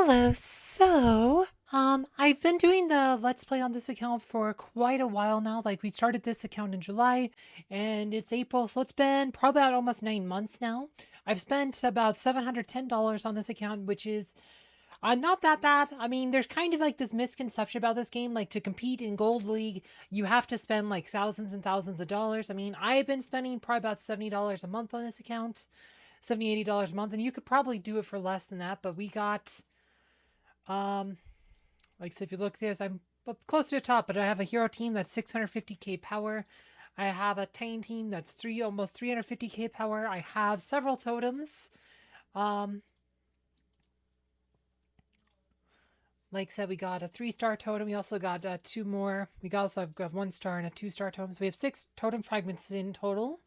Hello. I've been doing the Let's Play on this account for quite a while now. Like, we started this account in July, and it's April, so it's been probably about almost 9 months now. I've spent about $710 on this account, which is not that bad. I mean, there's kind of like this misconception about this game. Like, to compete in Gold League, you have to spend like thousands and thousands of dollars. I mean, I've been spending probably about $70 a month on this account, $70, $80 a month, and you could probably do it for less than that, but we got. Um, like, so if you look, I'm up close to the top, but I have a hero team that's 650k power. I have a Titan team that's almost 350k power. I have several totems. Um, like I said, we got a 3-star totem. We also got two more. I've got 1-star and a 2-star totem. So we have 6 totem fragments in total.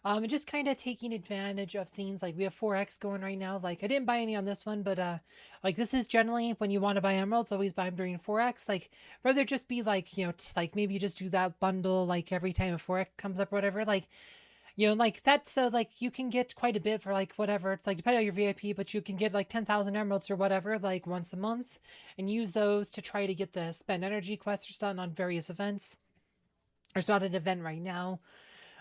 And just kind of taking advantage of things like we have 4x going right now. Like, I didn't buy any on this one, but like, this is generally when you want to buy emeralds, always buy them during 4x. Like, rather just be like, like maybe you just do that bundle like every time a 4x comes up or whatever. Like, like that. So like you can get quite a bit for like whatever. It's like depending on your VIP, but you can get like 10,000 emeralds or whatever like once a month, and use those to try to get the spend energy quests done on various events. There's not an event right now.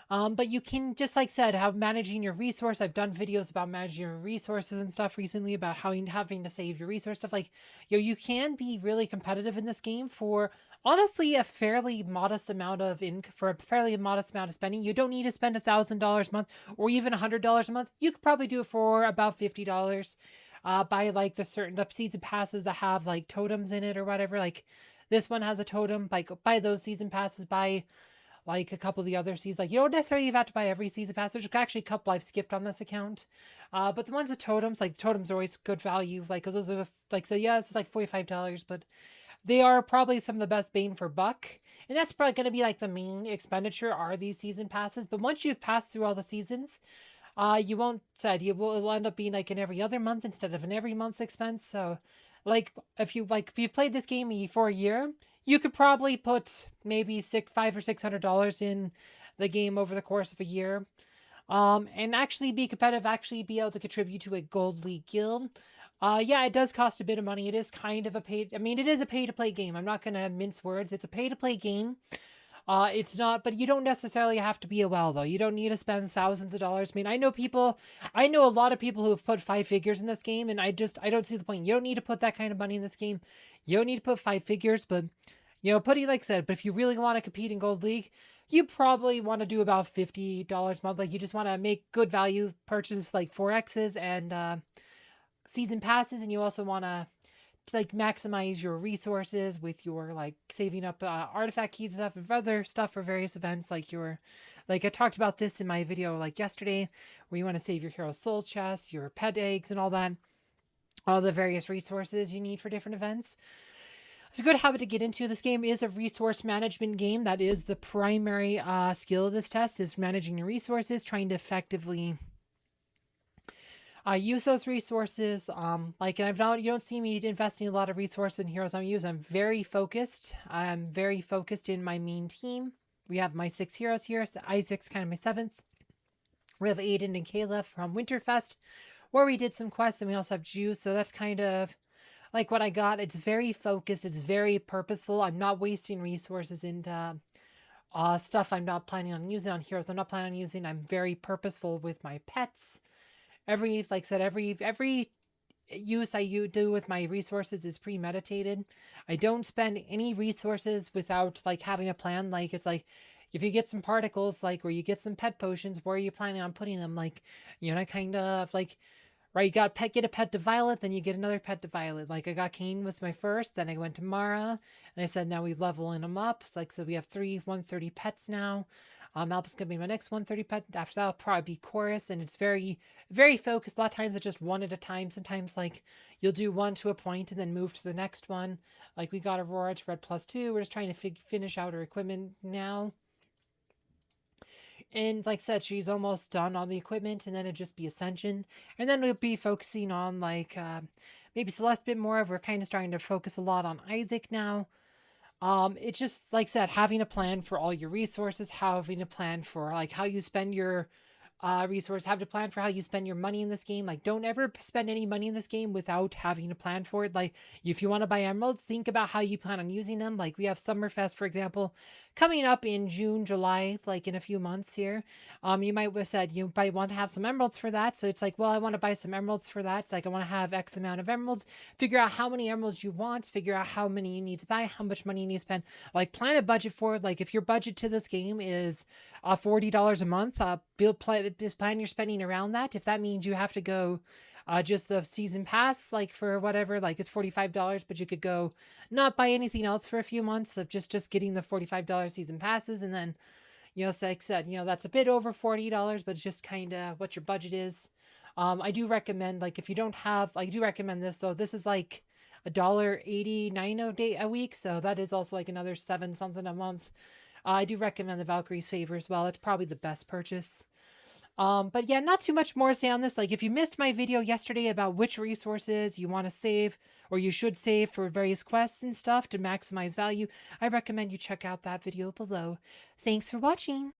But you can, just like said, have managing your resource. I've done videos about managing your resources and stuff recently about how you having to save your resource stuff. Like, you can be really competitive in this game for honestly a fairly modest amount of for a fairly modest amount of spending. You don't need to spend $1,000 a month or even $100 a month. You could probably do it for about $50. Buy like the season passes that have like totems in it or whatever. Like, this one has a totem. Like, buy those season passes. Buy like a couple of the other seasons. Like, you don't necessarily have to buy every season pass. There's actually a couple I've skipped on this account. But the ones with totems, like, totems are always good value. Like, because those are so yeah, it's like $45, but they are probably some of the best bang for buck. And that's probably going to be like the main expenditure are these season passes. But once you've passed through all the seasons, you won't said you will it'll end up being like an every other month instead of an every month expense. So like if you've played this game for a year, you could probably put maybe $500 or $600 in the game over the course of a year. And actually be competitive, actually be able to contribute to a Gold League guild. Yeah, it does cost a bit of money. It is kind of it is a pay to play game. I'm not gonna mince words. It's a pay to play game. It's not, but you don't necessarily have to be a well though. You don't need to spend thousands of dollars. I mean, I know a lot of people who have put 5 figures in this game, and I don't see the point. You don't need to put that kind of money in this game. You don't need to put 5 figures, but putting like I said, but if you really want to compete in Gold League, you probably want to do about $50 a month. Like, you just want to make good value purchases like 4x's and season passes, and you also want to like maximize your resources with your like saving up artifact keys and stuff and other stuff for various events like I talked about this in my video like yesterday, where you want to save your hero soul chest, your pet eggs, and all that, all the various resources you need for different events. It's a good habit to get into. This game is a resource management game. That is the primary skill of this test, is managing your resources, trying to effectively use those resources. Like, and you don't see me investing a lot of resources in heroes I'm using. I'm very focused. I'm very focused in my main team. We have my 6 heroes here. So Isaac's kind of my 7th. We have Aiden and Kayla from Winterfest, where we did some quests, and we also have Juice. So that's kind of like what I got. It's very focused. It's very purposeful. I'm not wasting resources into stuff I'm not planning on using on heroes. I'm not planning on using. I'm very purposeful with my pets. Every use I do with my resources is premeditated. I don't spend any resources without like having a plan. Like, it's like, if you get some particles, like, or you get some pet potions, where are you planning on putting them? Like, kind of like, right, you get a pet to Violet, then you get another pet to Violet. Like, I got Cain was my first, then I went to Mara, and I said now we leveling them up. It's like, so we have 130 pets now. Alpha's gonna be my next 130 pet. After that, I'll probably be Chorus, and it's very, very focused. A lot of times it's just one at a time. Sometimes like you'll do one to a point and then move to the next one. Like, we got Aurora to Red +2. We're just trying to finish out her equipment now. And like I said, she's almost done on the equipment, and then it'd just be Ascension. And then we'll be focusing on like maybe Celeste a bit more. We're kind of starting to focus a lot on Isaac now. It's just like I said, having a plan for all your resources, having a plan for like how you spend your resource. Have to plan for how you spend your money in this game. Like, don't ever spend any money in this game without having a plan for it. Like, if you want to buy emeralds, think about how you plan on using them. Like, we have Summerfest, for example, coming up in June, July, like in a few months here. You might have said you might want to have some emeralds for that. So it's like, well, I want to buy some emeralds for that. It's like, I want to have X amount of emeralds. Figure out how many emeralds you want. Figure out how many you need to buy, how much money you need to spend. Like, plan a budget for it. Like, if your budget to this game is $40 a month, just plan your spending around that. If that means you have to go just the season pass, like for whatever, like it's $45, but you could go not buy anything else for a few months of just getting the $45 season passes. And then, like I said, that's a bit over $40, but it's just kind of what your budget is. I do recommend, like, if you don't have, I do recommend this though. This is like $1.89 a week, so that is also like another 7 something a month. I do recommend the Valkyrie's Favor as well. It's probably the best purchase. But yeah, not too much more to say on this. Like, if you missed my video yesterday about which resources you want to save or you should save for various quests and stuff to maximize value, I recommend you check out that video below. Thanks for watching.